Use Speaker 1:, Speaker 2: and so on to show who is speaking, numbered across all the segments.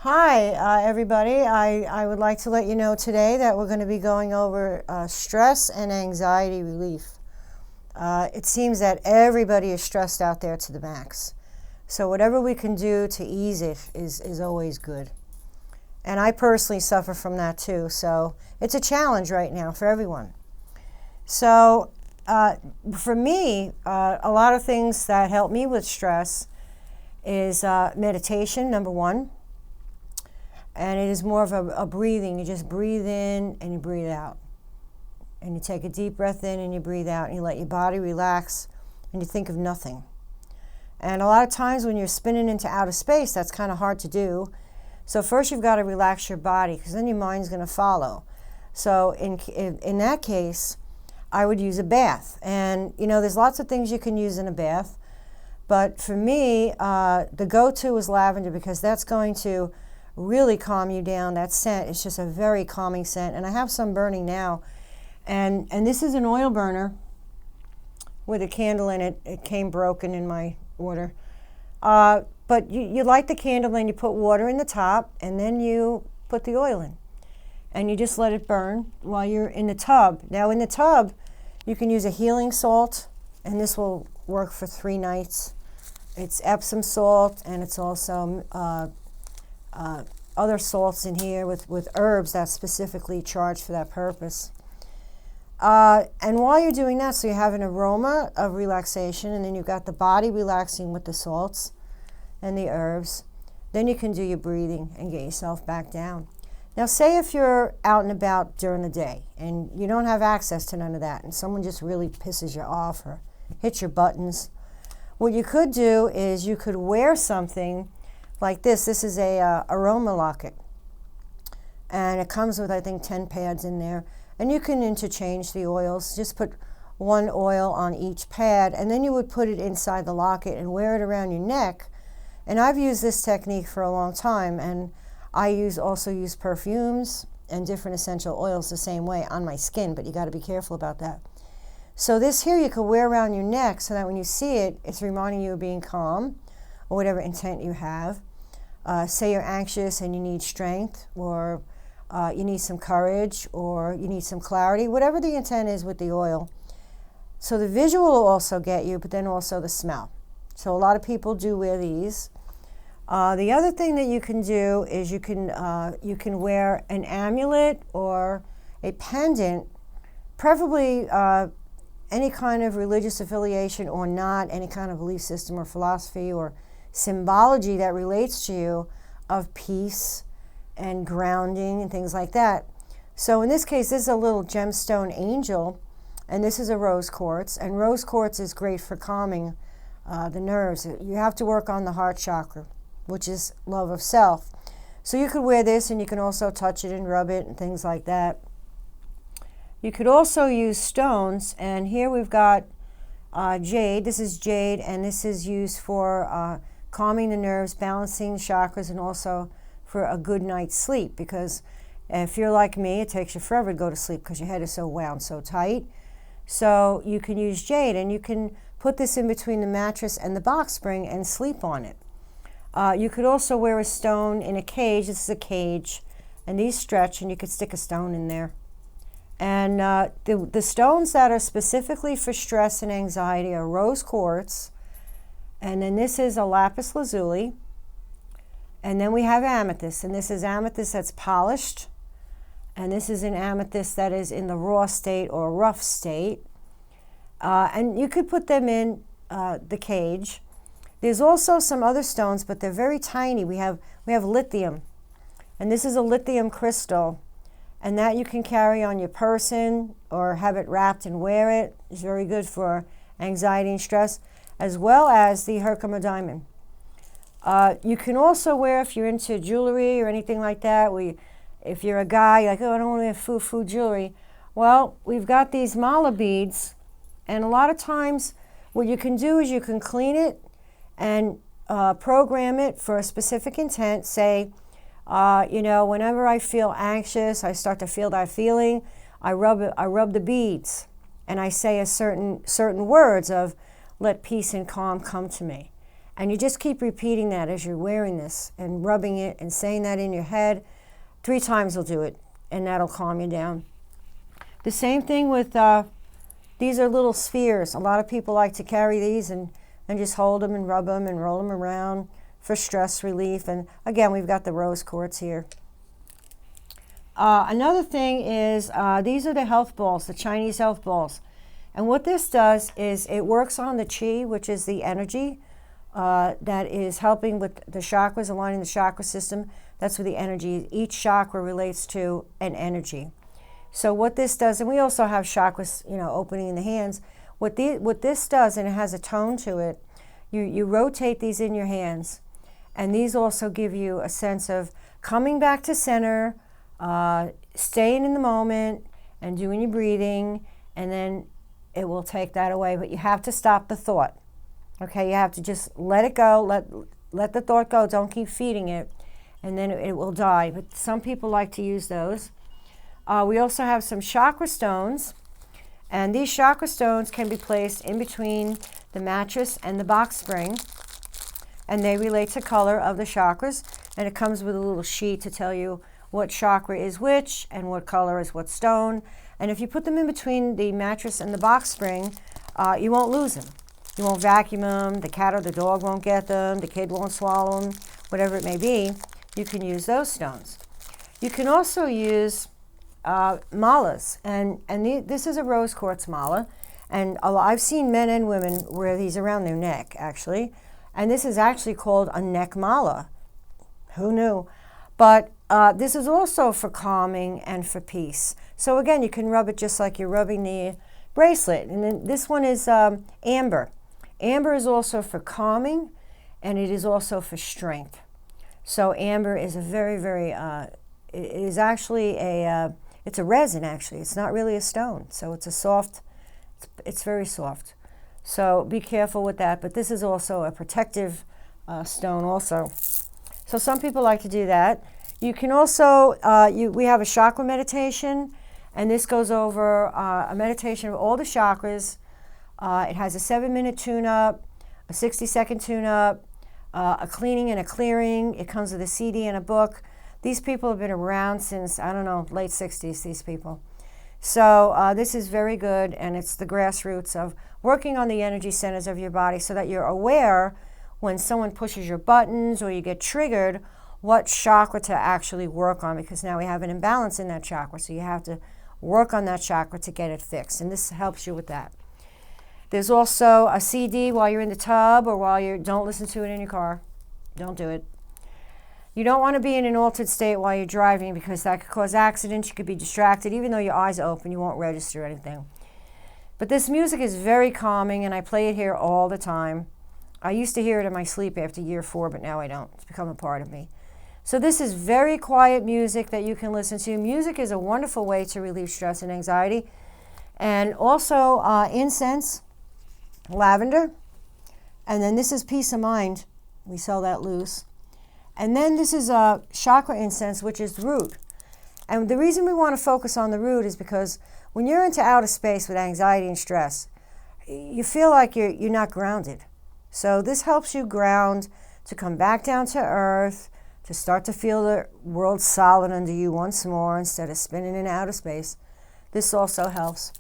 Speaker 1: Hi, everybody. I would like to let you know today that we're going to be going over stress and anxiety relief. It seems that everybody is stressed out there to the max. So whatever we can do to ease it is always good. And I personally suffer from that too. So it's a challenge right now for everyone. So for me, a lot of things that help me with stress is meditation, number one. And it is more of a breathing. You just breathe in and you breathe out. And you take a deep breath in and you breathe out and you let your body relax and you think of nothing. And a lot of times when you're spinning into outer space, that's kind of hard to do. So first you've got to relax your body because then your mind's going to follow. So in that case, I would use a bath. And there's lots of things you can use in a bath. But for me, the go-to is lavender because that's going to really calm you down. That scent is just a very calming scent. And I have some burning now. And this is an oil burner with a candle in it. It came broken in my order. But you light the candle and you put water in the top and then you put the oil in. And you just let it burn while you're in the tub. Now in the tub, you can use a healing salt and this will work for 3 nights. It's Epsom salt and it's also other salts in here with herbs that's specifically charged for that purpose. And while you're doing that, so you have an aroma of relaxation, and then you've got the body relaxing with the salts and the herbs. Then you can do your breathing and get yourself back down. Now, say if you're out and about during the day and you don't have access to none of that, and someone just really pisses you off or hits your buttons, what you could do is you could wear something like this. This is a aroma locket, and it comes with, I think, 10 pads in there. And you can interchange the oils. Just put 1 oil on each pad, and then you would put it inside the locket and wear it around your neck. And I've used this technique for a long time, and I also use perfumes and different essential oils the same way on my skin, but you got to be careful about that. So this here you could wear around your neck so that when you see it, it's reminding you of being calm or whatever intent you have. Say you're anxious and you need strength, or you need some courage, or you need some clarity, whatever the intent is with the oil. So the visual will also get you, but then also the smell. So a lot of people do wear these. The other thing that you can do is you can wear an amulet or a pendant, preferably any kind of religious affiliation or not, any kind of belief system or philosophy or symbology that relates to you of peace and grounding and things like that. So in this case, this is a little gemstone angel, and this is a rose quartz. And rose quartz is great for calming the nerves. You have to work on the heart chakra, which is love of self. So you could wear this, and you can also touch it and rub it and things like that. You could also use stones, and here we've got jade. This is jade, and this is used for calming the nerves, balancing chakras, and also for a good night's sleep. Because if you're like me, it takes you forever to go to sleep because your head is so wound so tight. So you can use jade, and you can put this in between the mattress and the box spring and sleep on it. You could also wear a stone in a cage. This is a cage, and these stretch, and you could stick a stone in there. And the stones that are specifically for stress and anxiety are rose quartz, and then this is a lapis lazuli, and then we have amethyst, and this is amethyst that's polished, and this is an amethyst that is in the raw state or rough state. And you could put them in the cage. There's also some other stones, but they're very tiny. We have lithium, and this is a lithium crystal, and that you can carry on your person or have it wrapped and wear it. It's very good for anxiety and stress, as well as the Herkimer diamond. You can also wear, if you're into jewelry or anything like that, if you're a guy, you're like, oh, I don't want to wear foo-foo jewelry. Well, we've got these mala beads, and a lot of times what you can do is you can clean it and program it for a specific intent. Say, whenever I feel anxious, I start to feel that feeling, I rub the beads, and I say a certain words of, let peace and calm come to me. And you just keep repeating that as you're wearing this and rubbing it and saying that in your head. 3 times will do it, and that'll calm you down. The same thing with, these are little spheres. A lot of people like to carry these and just hold them and rub them and roll them around for stress relief. And again, we've got the rose quartz here. Another thing is, these are the health balls, the Chinese health balls. And what this does is it works on the chi, which is the energy that is helping with the chakras, aligning the chakra system. That's where the energy, each chakra relates to an energy. So what this does, and we also have chakras, opening in the hands. What this does, and it has a tone to it, you rotate these in your hands. And these also give you a sense of coming back to center, staying in the moment, and doing your breathing, and then it will take that away. But you have to stop the thought. Okay, you have to just let it go, let the thought go, don't keep feeding it, and then it will die. But some people like to use those. We also have some chakra stones, and these chakra stones can be placed in between the mattress and the box spring, and they relate to color of the chakras, and it comes with a little sheet to tell you what chakra is which and what color is what stone. And if you put them in between the mattress and the box spring, you won't lose them. You won't vacuum them, the cat or the dog won't get them, the kid won't swallow them, whatever it may be. You can use those stones. You can also use malas, and this is a rose quartz mala, and I've seen men and women wear these around their neck, actually, and this is actually called a neck mala. Who knew? But this is also for calming and for peace. So again, you can rub it just like you're rubbing the bracelet. And then this one is amber. Amber is also for calming, and it is also for strength. So amber is a very, very, it is actually it's a resin actually. It's not really a stone. So it's a soft, it's very soft. So be careful with that. But this is also a protective stone also. So some people like to do that. You can also, we have a chakra meditation, and this goes over a meditation of all the chakras. It has a 7-minute tune-up, a 60-second tune-up, a cleaning and a clearing. It comes with a CD and a book. These people have been around since, I don't know, late 60s, these people. So this is very good, and it's the grassroots of working on the energy centers of your body so that you're aware when someone pushes your buttons or you get triggered, what chakra to actually work on, because now we have an imbalance in that chakra, so you have to work on that chakra to get it fixed, and this helps you with that. There's also a CD while you're in the tub or while you don't listen to it in your car. Don't do it. You don't want to be in an altered state while you're driving because that could cause accidents. You could be distracted. Even though your eyes are open, you won't register anything. But this music is very calming, and I play it here all the time. I used to hear it in my sleep after year 4, but now I don't. It's become a part of me. So this is very quiet music that you can listen to. Music is a wonderful way to relieve stress and anxiety. And also incense, lavender, and then this is peace of mind. We sell that loose. And then this is chakra incense, which is root. And the reason we want to focus on the root is because when you're into outer space with anxiety and stress, you feel like you're not grounded. So this helps you ground, to come back down to earth, to start to feel the world solid under you once more instead of spinning in outer space. This also helps.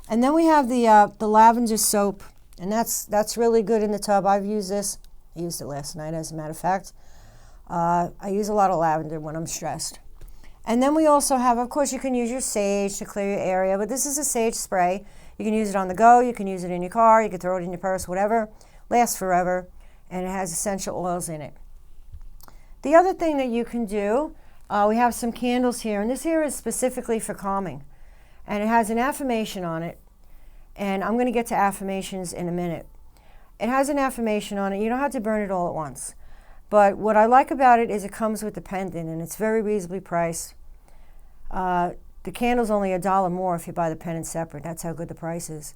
Speaker 1: And then we have the lavender soap, and that's really good in the tub. I've used this. I used it last night, as a matter of fact. I use a lot of lavender when I'm stressed. And then we also have, of course, you can use your sage to clear your area, but this is a sage spray. You can use it on the go, you can use it in your car, you can throw it in your purse, whatever. Lasts forever, and it has essential oils in it. The other thing that you can do, we have some candles here, and this here is specifically for calming. And it has an affirmation on it, and I'm going to get to affirmations in a minute. It has an affirmation on it. You don't have to burn it all at once. But what I like about it is it comes with the pendant, and it's very reasonably priced. The candle's only $1 more if you buy the pendant separate. That's how good the price is.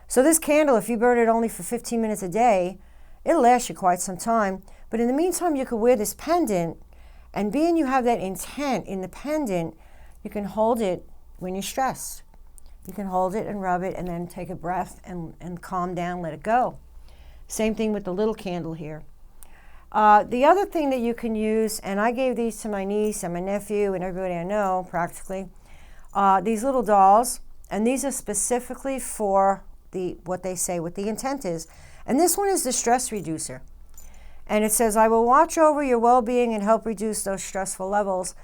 Speaker 1: So this candle, if you burn it only for 15 minutes a day, it'll last you quite some time. But in the meantime, you could wear this pendant, and being you have that intent in the pendant, you can hold it when you're stressed. You can hold it and rub it and then take a breath and calm down, let it go. Same thing with the little candle here. The other thing that you can use, and I gave these to my niece and my nephew and everybody I know practically, these little dolls, and these are specifically for what they say what the intent is. And this one is the stress reducer. And it says, I will watch over your well-being and help reduce those stressful levels.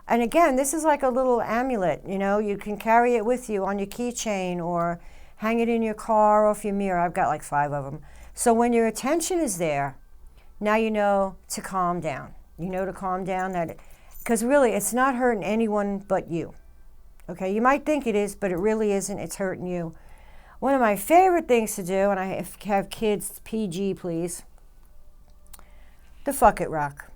Speaker 1: And again, this is like a little amulet, you know, you can carry it with you on your keychain or hang it in your car or off your mirror. I've got like 5 of them. So when your attention is there, now you know to calm down. You know to calm down, because really it's not hurting anyone but you. Okay, you might think it is, but it really isn't. It's hurting you. One of my favorite things to do, and I have kids, PG please, the Fuck It rock.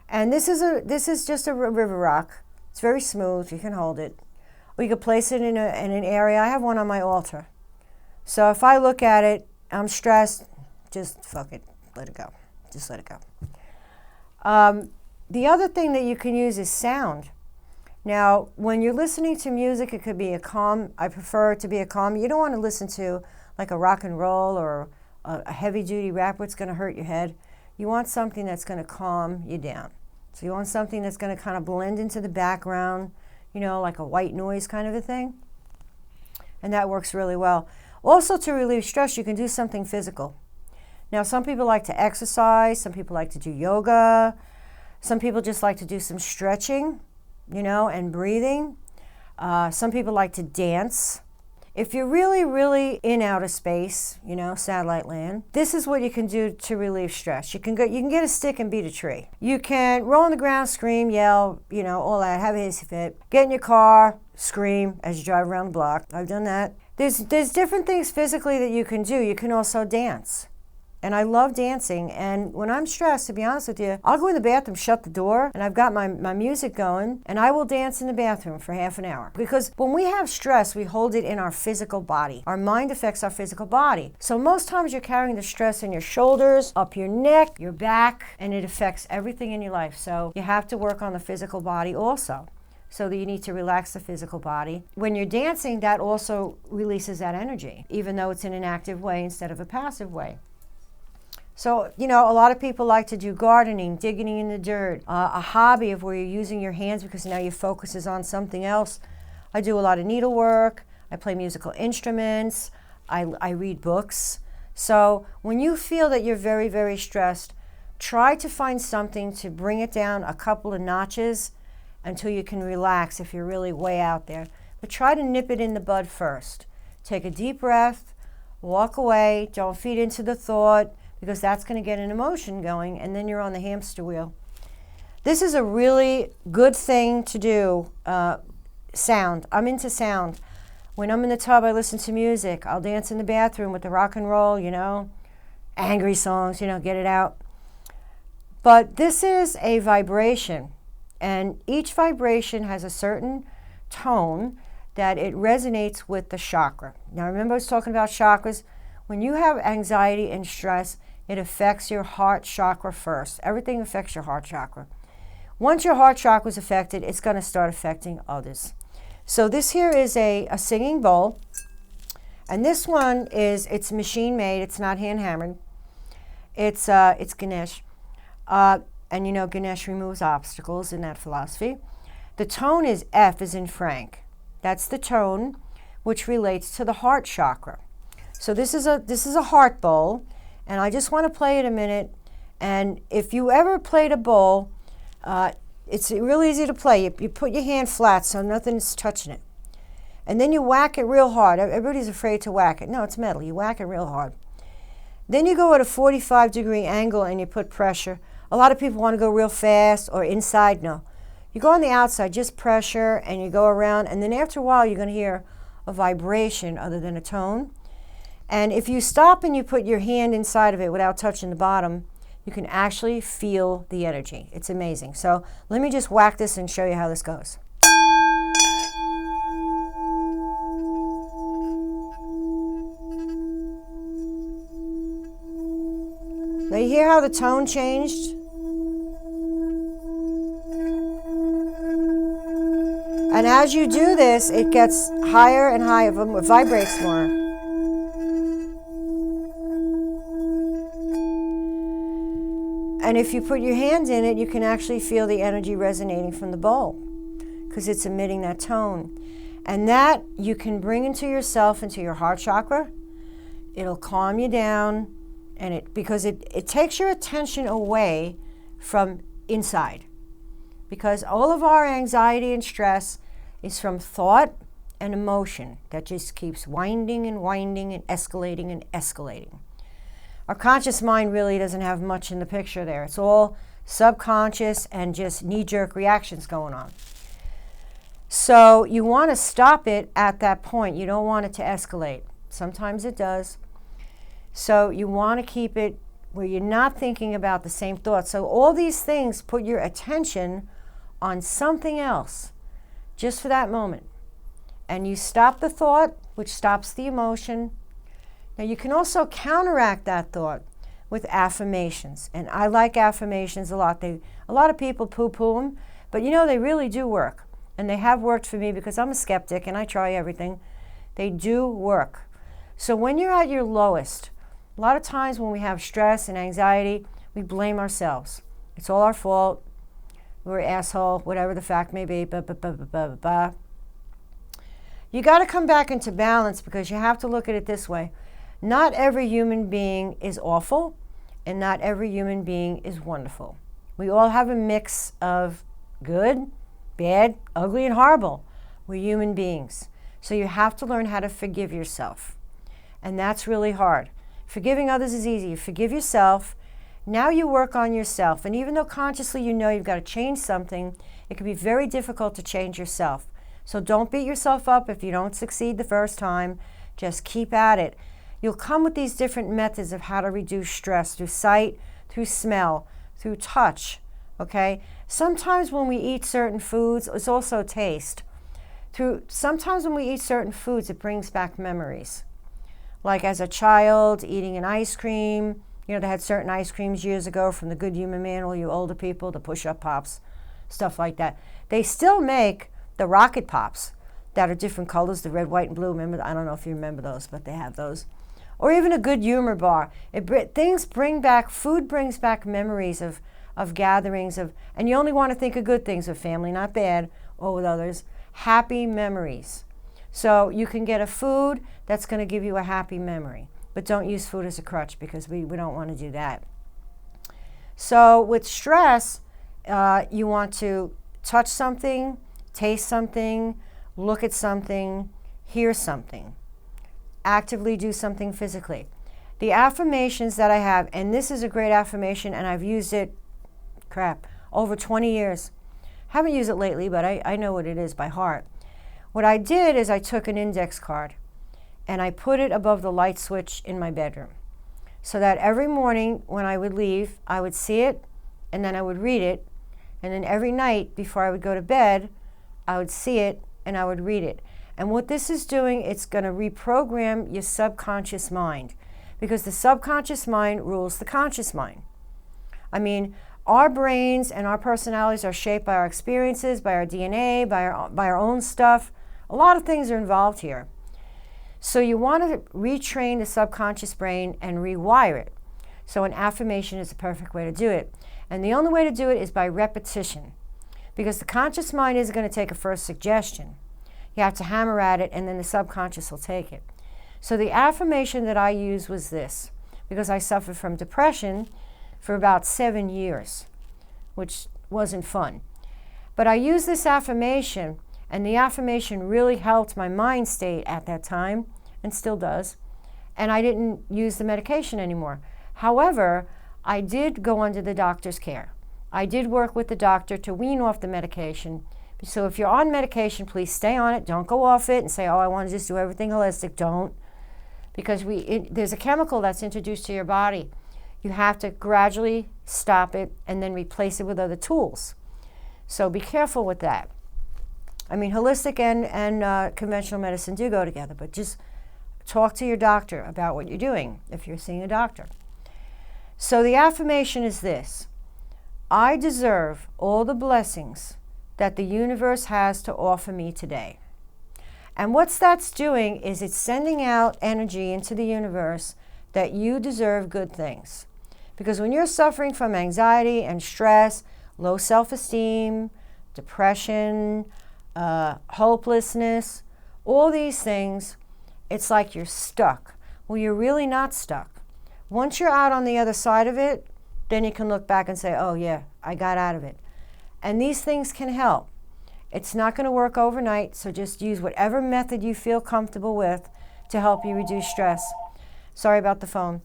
Speaker 1: And this is just a river rock. It's very smooth. You can hold it. Or you can place it in an area. I have one on my altar. So if I look at it, I'm stressed, just fuck it. Let it go. Just let it go. The other thing that you can use is sound. Now, when you're listening to music, it could be a calm. I prefer it to be a calm. You don't want to listen to like a rock and roll or a heavy-duty rap where it's going to hurt your head. You want something that's going to calm you down. So you want something that's going to kind of blend into the background, you know, like a white noise kind of a thing. And that works really well. Also, to relieve stress, you can do something physical. Now, some people like to exercise. Some people like to do yoga. Some people just like to do some stretching, you know, and breathing. Some people like to dance. If you're really, really in outer space, you know, satellite land, this is what you can do to relieve stress. You can get a stick and beat a tree. You can roll on the ground, scream, yell, you know, all that, have a hissy fit. Get in your car, scream as you drive around the block. I've done that. There's different things physically that you can do. You can also dance. And I love dancing. And when I'm stressed, to be honest with you, I'll go in the bathroom, shut the door, and I've got my music going, and I will dance in the bathroom for half an hour. Because when we have stress, we hold it in our physical body. Our mind affects our physical body. So most times you're carrying the stress in your shoulders, up your neck, your back, and it affects everything in your life. So you have to work on the physical body also. So that you need to relax the physical body. When you're dancing, that also releases that energy, even though it's in an active way instead of a passive way. So, you know, a lot of people like to do gardening, digging in the dirt, a hobby of where you're using your hands because now your focus is on something else. I do a lot of needlework. I play musical instruments. I read books. So when you feel that you're very, very stressed, try to find something to bring it down a couple of notches until you can relax if you're really way out there. But try to nip it in the bud first. Take a deep breath, walk away, don't feed into the thought, because that's going to get an emotion going, and then you're on the hamster wheel. This is a really good thing to do, sound. I'm into sound. When I'm in the tub, I listen to music. I'll dance in the bathroom with the rock and roll, you know, angry songs, you know, get it out. But this is a vibration, and each vibration has a certain tone that it resonates with the chakra. Now, remember I was talking about chakras? When you have anxiety and stress, it affects your heart chakra first. Everything affects your heart chakra. Once your heart chakra is affected, it's going to start affecting others. So this here is a singing bowl. And this one it's machine made. It's not hand hammered. It's Ganesh. And you know Ganesh removes obstacles in that philosophy. The tone is F as in Frank. That's the tone which relates to the heart chakra. So this is a heart bowl, and I just want to play it a minute. And if you ever played a bowl, it's really easy to play. You put your hand flat so nothing's touching it. And then you whack it real hard. Everybody's afraid to whack it. No, it's metal. You whack it real hard. Then you go at a 45-degree angle and you put pressure. A lot of people want to go real fast or inside. No. You go on the outside, just pressure, and you go around. And then after a while, you're going to hear a vibration other than a tone. And if you stop and you put your hand inside of it without touching the bottom, you can actually feel the energy. It's amazing. So let me just whack this and show you how this goes. Now you hear how the tone changed? And as you do this, it gets higher and higher, it vibrates more. And if you put your hand in it, you can actually feel the energy resonating from the bowl because it's emitting that tone. And that you can bring into yourself, into your heart chakra. It'll calm you down, and because it takes your attention away from inside. Because all of our anxiety and stress is from thought and emotion that just keeps winding and winding and escalating. Our conscious mind really doesn't have much in the picture there. It's all subconscious and just knee-jerk reactions going on. So you want to stop it at that point. You don't want it to escalate. Sometimes it does. So you want to keep it where you're not thinking about the same thoughts. So all these things put your attention on something else just for that moment. And you stop the thought, which stops the emotion. Now you can also counteract that thought with affirmations. And I like affirmations a lot. A lot of people poo-poo them, but they really do work. And they have worked for me because I'm a skeptic and I try everything. They do work. So when you're at your lowest, a lot of times when we have stress and anxiety, we blame ourselves. It's all our fault. We're an asshole, whatever the fact may be. You got to come back into balance because you have to look at it this way. Not every human being is awful, and not every human being is wonderful. We all have a mix of good, bad, ugly, and horrible. We're human beings. So you have to learn how to forgive yourself. And that's really hard. Forgiving others is easy. You forgive yourself. Now you work on yourself. And even though consciously you know you've got to change something, it can be very difficult to change yourself. So don't beat yourself up if you don't succeed the first time. Just keep at it. You'll come with these different methods of how to reduce stress through sight, through smell, through touch. Okay? Sometimes when we eat certain foods, it's also taste. Sometimes when we eat certain foods, it brings back memories. Like as a child, eating an ice cream. They had certain ice creams years ago from the Good Human Man, all you older people, the push-up pops, stuff like that. They still make the rocket pops that are different colors, the red, white, and blue. Remember, I don't know if you remember those, but they have those. Or even a Good Humor bar. Food brings back memories of gatherings, and you only want to think of good things with family, not bad, or with others. Happy memories. So you can get a food that's going to give you a happy memory. But don't use food as a crutch because we don't want to do that. So with stress, you want to touch something, taste something, look at something, hear something. Actively do something physically. The affirmations that I have, and this is a great affirmation, and I've used it, over 20 years. Haven't used it lately, but I know what it is by heart. What I did is I took an index card and I put it above the light switch in my bedroom so that every morning when I would leave, I would see it and then I would read it. And then every night before I would go to bed, I would see it and I would read it. And what this is doing, it's going to reprogram your subconscious mind because the subconscious mind rules the conscious mind. I mean, our brains and our personalities are shaped by our experiences, by our DNA, by our own stuff. A lot of things are involved here. So you want to retrain the subconscious brain and rewire it. So an affirmation is the perfect way to do it. And the only way to do it is by repetition. Because the conscious mind isn't going to take a first suggestion. You have to hammer at it and then the subconscious will take it. So the affirmation that I used was this. Because I suffered from depression for about 7 years, which wasn't fun. But I used this affirmation, and the affirmation really helped my mind state at that time, and still does, and I didn't use the medication anymore. However, I did go under the doctor's care. I did work with the doctor to wean off the medication. So if you're on medication, please stay on it. Don't go off it and say, oh, I want to just do everything holistic. Don't. Because there's a chemical that's introduced to your body. You have to gradually stop it and then replace it with other tools. So be careful with that. I mean, holistic and conventional medicine do go together, but just talk to your doctor about what you're doing if you're seeing a doctor. So the affirmation is this: I deserve all the blessings that the universe has to offer me today. And what that's doing is it's sending out energy into the universe that you deserve good things. Because when you're suffering from anxiety and stress, low self-esteem, depression, hopelessness, all these things, it's like you're stuck. Well, you're really not stuck. Once you're out on the other side of it, then you can look back and say, oh yeah, I got out of it. And these things can help. It's not going to work overnight, so just use whatever method you feel comfortable with to help you reduce stress. Sorry about the phone.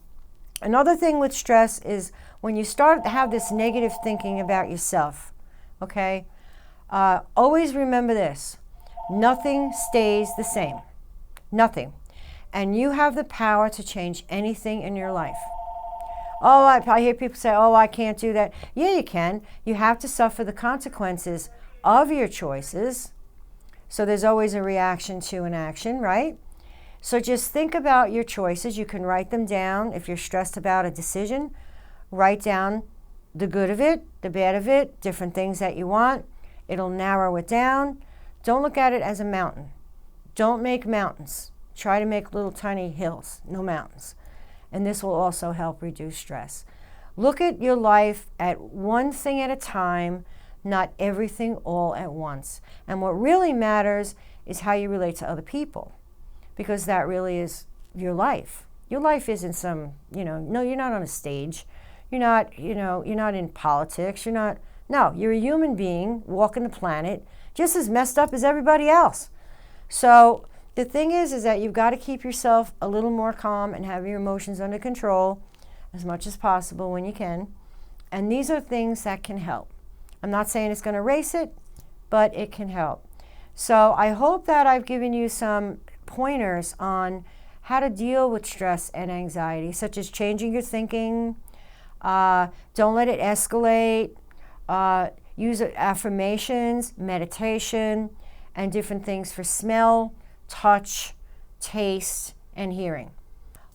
Speaker 1: Another thing with stress is when you start to have this negative thinking about yourself, okay? Always remember this. Nothing stays the same. Nothing. And you have the power to change anything in your life. Oh, I hear people say, oh, I can't do that. Yeah, you can. You have to suffer the consequences of your choices. So there's always a reaction to an action, right? So just think about your choices. You can write them down. If you're stressed about a decision, write down the good of it, the bad of it, different things that you want. It'll narrow it down. Don't look at it as a mountain. Don't make mountains. Try to make little tiny hills, no mountains. And this will also help reduce stress. Look at your life at one thing at a time, not everything all at once. And what really matters is how you relate to other people, because that really is your life. Your life isn't some, no, you're not on a stage. You're not in politics. You're a human being walking the planet, just as messed up as everybody else. So the thing is that you've got to keep yourself a little more calm and have your emotions under control as much as possible when you can. And these are things that can help. I'm not saying it's going to erase it, but it can help. So I hope that I've given you some pointers on how to deal with stress and anxiety, such as changing your thinking, don't let it escalate, use affirmations, meditation, and different things for smell, touch, taste, and hearing.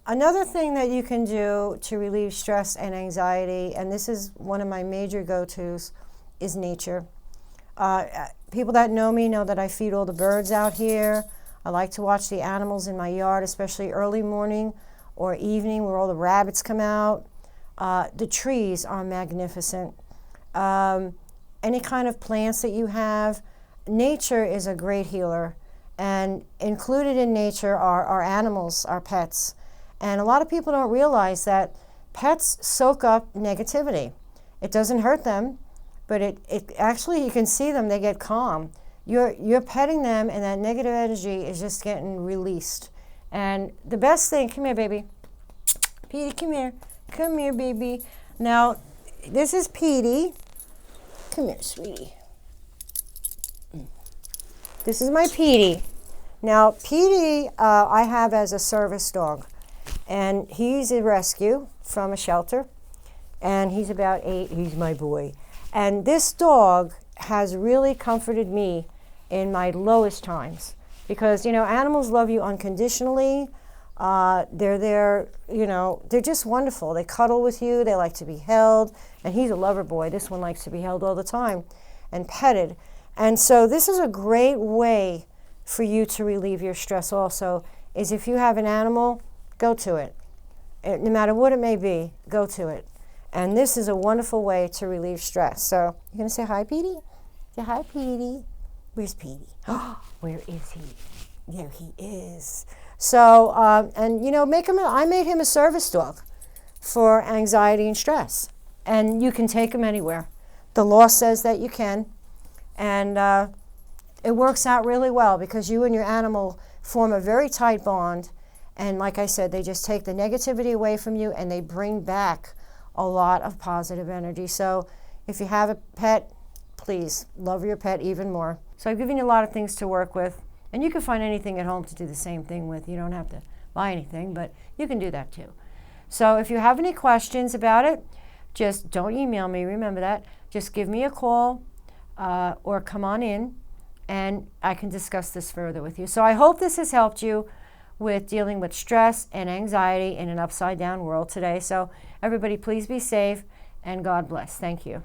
Speaker 1: Another thing that you can do to relieve stress and anxiety, and this is one of my major go-tos, is nature. People that know me know that I feed all the birds out here. I like to watch the animals in my yard, especially early morning or evening where all the rabbits come out. The trees are magnificent. Any kind of plants that you have, nature is a great healer. And included in nature are our animals, our pets. And a lot of people don't realize that pets soak up negativity. It doesn't hurt them, but it actually, you can see them, they get calm. You're petting them and that negative energy is just getting released. And the best thing, come here, baby. Petey, come here. Come here, baby. Now, this is Petey. Come here, sweetie. This is my Petey. Now, Petey I have as a service dog, and he's a rescue from a shelter, and he's about 8. He's my boy. And this dog has really comforted me in my lowest times because, animals love you unconditionally. They're there, they're just wonderful. They cuddle with you. They like to be held. And he's a lover boy. This one likes to be held all the time and petted. And so this is a great way for you to relieve your stress also, is if you have an animal, go to it. No matter what it may be, go to it. And this is a wonderful way to relieve stress. So you're going to say hi, Petey? Say hi, Petey. Where's Petey? Where is he? There he is. So, I made him a service dog for anxiety and stress. And you can take him anywhere. The law says that you can. And it works out really well because you and your animal form a very tight bond. And like I said, they just take the negativity away from you and they bring back a lot of positive energy. So if you have a pet, please love your pet even more. So I've given you a lot of things to work with. And you can find anything at home to do the same thing with. You don't have to buy anything, but you can do that too. So if you have any questions about it, just don't email me. Remember that. Just give me a call or come on in and I can discuss this further with you. So I hope this has helped you with dealing with stress and anxiety in an upside down world today. So everybody, please be safe and God bless. Thank you.